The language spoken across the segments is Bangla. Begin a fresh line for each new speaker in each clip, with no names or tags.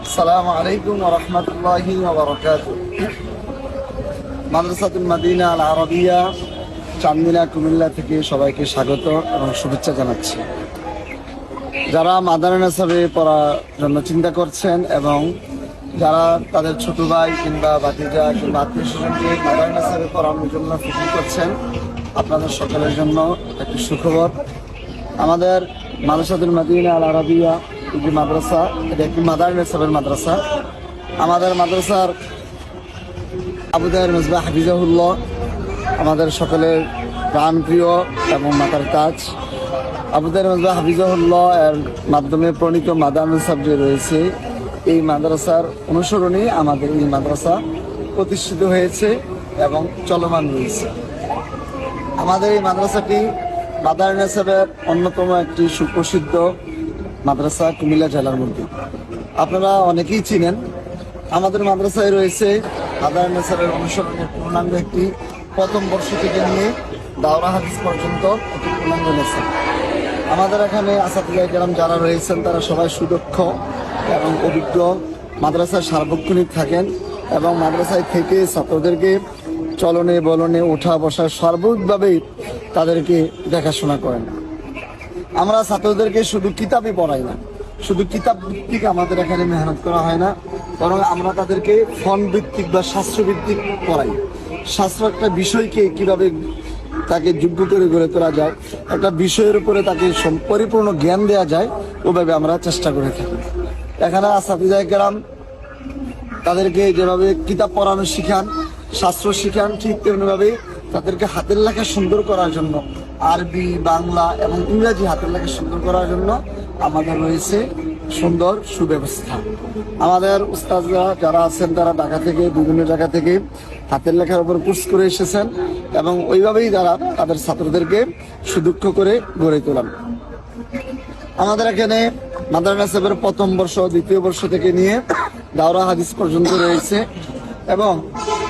আসসালামু আলাইকুম ওয়া রাহমাতুল্লাহি ওয়া বারাকাতুহু। মাদ্রাসাতুল মাদিনা আল আরাবিয়া চান্দিনা কুমিল্লা থেকে সবাইকে স্বাগত এবং শুভেচ্ছা জানাচ্ছি। যারা মাদানী নিসাবে পড়ার জন্য চিন্তা করছেন এবং যারা তাদের ছোট ভাই কিংবা ভাতিজা কিংবা আত্মীয় স্বজনকে মাদানী নিসাবে পড়ানোর জন্য ফিকির করছেন, আপনাদের সকলের জন্য একটি সুখবর। আমাদের মাদ্রাসাতুল মাদিনা আল আরাবিয়া যে মাদ্রাসা, এটা একটি মাদানী নিসাবের মাদ্রাসা। আমাদের মাদ্রাসার আবু তাহের মিসবাহ হাফিজাহুল্লাহ আমাদের সকলের প্রাণপ্রিয় এবং মাতার তাজ। আবু তাহের মিসবাহ হাফিজাহুল্লাহ এর মাধ্যমে প্রণীত মাদানী নিসাব যে রয়েছে, এই মাদ্রাসার অনুসরণে আমাদের এই মাদ্রাসা প্রতিষ্ঠিত হয়েছে এবং চলমান রয়েছে। আমাদের এই মাদ্রাসাটি মাদানী নিসাবের অন্যতম একটি সুপ্রসিদ্ধ মাদ্রাসা কুমিল্লা জেলার মধ্যে। আপনারা অনেকেই চিনেন, আমাদের মাদ্রাসায় রয়েছে মাদানী নিসাবের অনুসরণের পূর্ণাঙ্গ একটি প্রথম বর্ষ থেকে নিয়ে দাওরা হাদিস পর্যন্ত একটি পূর্ণাঙ্গ নিসাব। আমাদের এখানে আসাতিজা কেরাম যারা রয়েছেন তারা সবাই সুদক্ষ এবং অভিজ্ঞ, মাদ্রাসায় সার্বক্ষণিক থাকেন এবং মাদ্রাসায় থেকে ছাত্রদেরকে চলনে বলনে ওঠা বসা সার্বিকভাবেই তাদেরকে দেখাশোনা করেন। আমরা ছাত্রদেরকে শুধু কিতাবই পড়াই না, শুধু কিতাব ভিত্তিক আমাদের এখানে মেহনত করা হয় না, বরং আমরা তাদেরকে ফন ভিত্তিক বা শাস্ত্রভিত্তিক পড়াই। শাস্ত্র একটা বিষয়কে কিভাবে তাকে যোগ্য করে গড়ে তোলা যায়, একটা বিষয়ের উপরে তাকে পরিপূর্ণ জ্ঞান দেওয়া যায়, ওভাবে আমরা চেষ্টা করে থাকি। এখানে আসাতিজা কেরাম তাদেরকে যেভাবে কিতাব পড়ানো শিখান, শাস্ত্র শিখান, ঠিক তেমনিভাবে তাদেরকে হাতের লেখা সুন্দর করার জন্য আরবি, বাংলা এবং ইংরাজি হাতের লেখা সুন্দর করার জন্য আমাদের রয়েছে সুন্দর সুব্যবস্থা। আমাদের উস্তাদরা যারা আছেন তারা ঢাকা থেকে বিভিন্ন জায়গা থেকে হাতের লেখার উপর কোর্স করে এসেছেন এবং ওইভাবেই তারা তাদের ছাত্রদেরকে সুদক্ষ করে গড়ে তোলেন। আমাদের এখানে মাদানী নিসাবের প্রথম বর্ষ, দ্বিতীয় বর্ষ থেকে নিয়ে দাওরা হাদিস পর্যন্ত রয়েছে এবং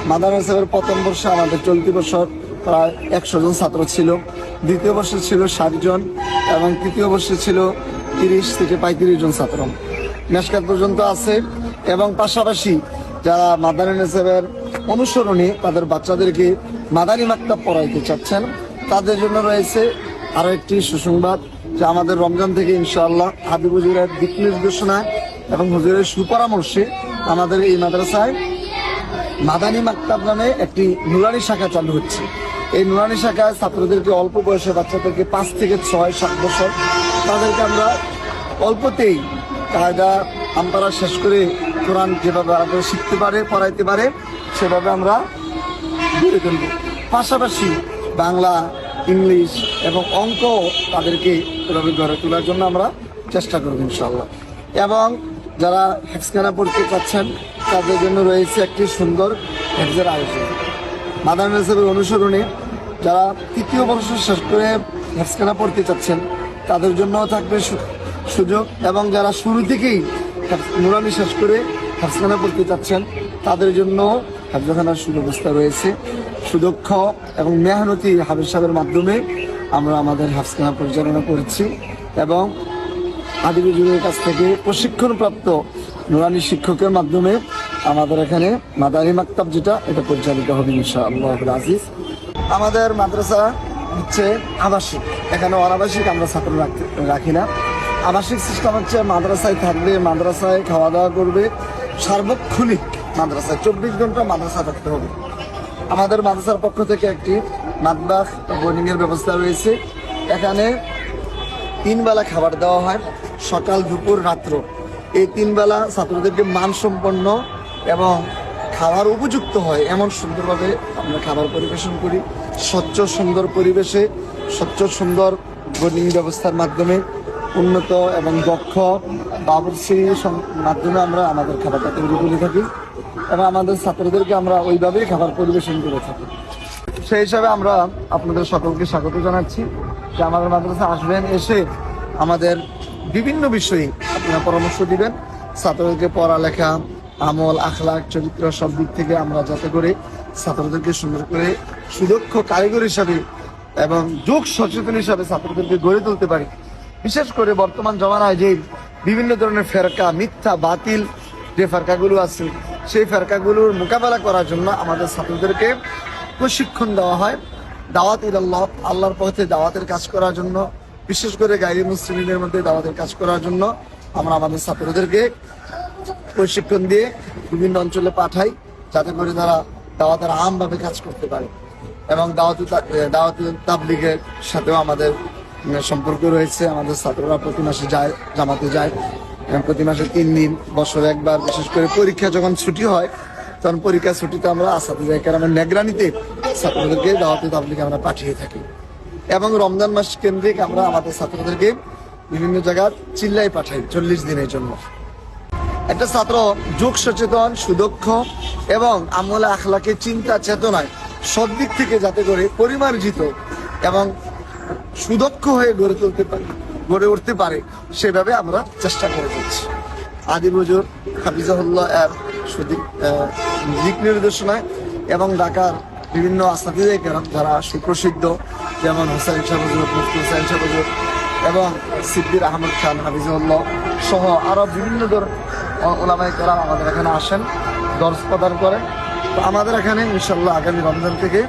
মাদানী নিসাবের প্রথম বর্ষে আমাদের চলতি বছর প্রায় 100 জন ছাত্র ছিল, দ্বিতীয় বর্ষে ছিল 60 জন এবং তৃতীয় বর্ষে ছিল 30 থেকে 35 জন ছাত্র মেশকাত পর্যন্ত আছে। এবং পাশাপাশি যারা মাদানী নিসাবের অনুসরণে তাদের বাচ্চাদেরকে মাদানী মাকতাব পড়াইতে চাচ্ছেন, তাদের জন্য রয়েছে আরো একটি সুসংবাদ যে আমাদের রমজান থেকে ইনশাআল্লাহ হাবিব হুজুরের দিক নির্দেশনা এবং হুজুরের সুপরামর্শে আমাদের এই মাদ্রাসায় মাদানী মাকতাব নামে একটি নুরানি শাখা চালু হচ্ছে। এই নুরানি শাখায় ছাত্রদেরকে অল্প বয়সে বাচ্চাদেরকে 5 থেকে 6-7 বছর তাদেরকে আমরা অল্পতেই কায়দা আমরা শেষ করে কোরআন যেভাবে আগে শিখতে পারে, পড়াইতে পারে, সেভাবে আমরা গড়ে তুলব। পাশাপাশি বাংলা, ইংলিশ এবং অঙ্ক তাদেরকে এভাবে গড়ে তোলার জন্য আমরা চেষ্টা করব ইনশাআল্লাহ। এবং যারা হেফজখানা পড়তে চাচ্ছেন তাদের জন্য রয়েছে একটি সুন্দর হেফজের আয়োজন। মাদানী নিসাবের অনুসরণে যারা তৃতীয় বর্ষ শেষ করে হেফজখানা পড়তে চাচ্ছেন তাদের জন্য থাকবে সুযোগ, এবং যারা শুরু থেকেই নুরানি শেষ করে হেফজখানা পড়তে চাচ্ছেন তাদের জন্য হেফজখানার সুব্যবস্থা রয়েছে। সুদক্ষ এবং মেহনতি হাফেজ সাহেবের মাধ্যমে আমরা আমাদের হেফজখানা পরিচালনা করছি এবং হাবিব হুজুরের কাছ থেকে প্রশিক্ষণপ্রাপ্ত নুরানি শিক্ষকের মাধ্যমে আমাদের এখানে মাদানী মাকতাব যেটা এটা পরিচালিত হবে ইনশাআল্লাহ আজিজ। আমাদের মাদ্রাসা হচ্ছে আবাসিক, এখানে অনাবাসিক আমরা ছাত্র রাখি না। আবাসিক সিস্টেম হচ্ছে মাদ্রাসায় থাকবে, মাদ্রাসায় খাওয়া দাওয়া করবে, সার্বক্ষণিক মাদ্রাসায় 24 ঘন্টা মাদ্রাসা থাকতে হবে। আমাদের মাদ্রাসার পক্ষ থেকে একটি মাতবাখ বোর্ডিংয়ের ব্যবস্থা রয়েছে। এখানে 3 বেলা খাবার দেওয়া হয়, সকাল, দুপুর, রাত্র। এই 3 বেলা ছাত্রদেরকে মানসম্পন্ন এবং খাবার উপযুক্ত হয় এমন সুন্দরভাবে আমরা খাবার পরিবেশন করি। স্বচ্ছ সুন্দর পরিবেশে, স্বচ্ছ সুন্দর বোর্ডিং ব্যবস্থার মাধ্যমে উন্নত এবং দক্ষ বাবুর্চির মাধ্যমে আমরা আমাদের খাবারটা তৈরি করে থাকি এবং আমাদের ছাত্রদেরকে আমরা ওইভাবেই খাবার পরিবেশন করে থাকি। সেই হিসাবে আমরা আপনাদের সকলকে স্বাগত জানাচ্ছি যে আমাদের মাদ্রাসা আসবেন, এসে আমাদের বিভিন্ন বিষয়ে আপনারা পরামর্শ দিবেন। ছাত্রদেরকে পড়ালেখা, আমল, আখলাক, চরিত্র সব দিক থেকে আমরা যাতে করে ছাত্রদেরকে সুন্দর করে সুদক্ষ কারিগর হিসাবে এবং যোগ সচেতন হিসাবে ছাত্রদেরকে গড়ে তুলতে পারি। বিশেষ করে বর্তমান জমানায় যে বিভিন্ন ধরনের ফেরকা, মিথ্যা, বাতিল যে ফেরকাগুলো আছে সেই ফেরকাগুলোর মোকাবেলা করার জন্য আমাদের ছাত্রদেরকে প্রশিক্ষণ দেওয়া হয়। দাওয়াত ইলাল্লাহ, আল্লাহর পথে দাওয়াতের কাজ করার জন্য, বিশেষ করে গায়রে মুসলিমদের মধ্যে দাওয়াতের কাজ করার জন্য আমরা আমাদের ছাত্রদেরকে প্রশিক্ষণ দিয়ে বিভিন্ন অঞ্চলে পাঠাই, যাতে করে তারা দাওয়াতের আমভাবে কাজ করতে পারে। এবং দাওয়াত তাবলীগের সাথেও আমাদের সম্পর্ক রয়েছে। আমাদের ছাত্ররা প্রতি মাসে যায়, জামাতে যায়, এবং প্রতি মাসে 3 দিন, বছরে একবার, বিশেষ করে পরীক্ষা যখন ছুটি হয় তখন পরীক্ষা ছুটিতে আমরা আসাদুল্লাহ কেরামের নেগরানিতে ছাত্রদেরকে দাওয়াতে তাবলীগে আমরা পাঠিয়ে থাকি। এবং রমজান মাস কেন্দ্রিক আমরা আমাদের ছাত্রদেরকে বিভিন্ন জায়গায় চিল্লাই পাঠাই 40 দিনের জন্য। একটা ছাত্র যোগ সচেতন, সুদক্ষ এবং আমলে আখলাকে চিন্তা চেতনায় সব দিক থেকে যাতে করে পরিমার্জিত এবং সুদক্ষ হয়ে গড়ে উঠতে পারে সেভাবে আমরা চেষ্টা করে যাচ্ছি। আদি হুজুর হাফিজাহুল্লাহ এর দিক নির্দেশনায় এবং ঢাকার বিভিন্ন আসাতিজে কেরাম যারা সুপ্রসিদ্ধ, যেমন হোসেন শাহ হুজুর, মুফতি হোসেন শাহ হুজুর এবং সিদ্দির আহমদ খান হাফিজাহুল্লাহ সহ আরো বিভিন্ন ওলামায়ে কেরাম আমাদের এখানে আসেন, দর্শ প্রদান করেন। তো আমাদের এখানে ইনশাল্লাহ আগামী রমজান থেকে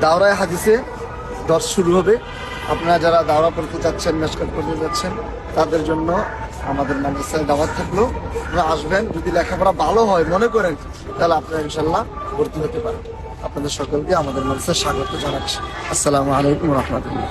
দাওরায়ে হাদিসে দর্শ শুরু হবে। আপনারা যারা দাওরা করতে যাচ্ছেন, মেশকাত করতে যাচ্ছেন, তাদের জন্য আমাদের মাদ্রাসায় দাওয়াত থাকলো, আপনারা আসবেন। যদি লেখাপড়া ভালো হয় মনে করেন, তাহলে আপনারা ইনশাল্লাহ ভর্তি হতে পারেন। আপনাদের সকলকে আমাদের মাদ্রাসায় স্বাগত জানাচ্ছি। আসসালামু আলাইকুম ওয়া রাহমাতুল্লাহ।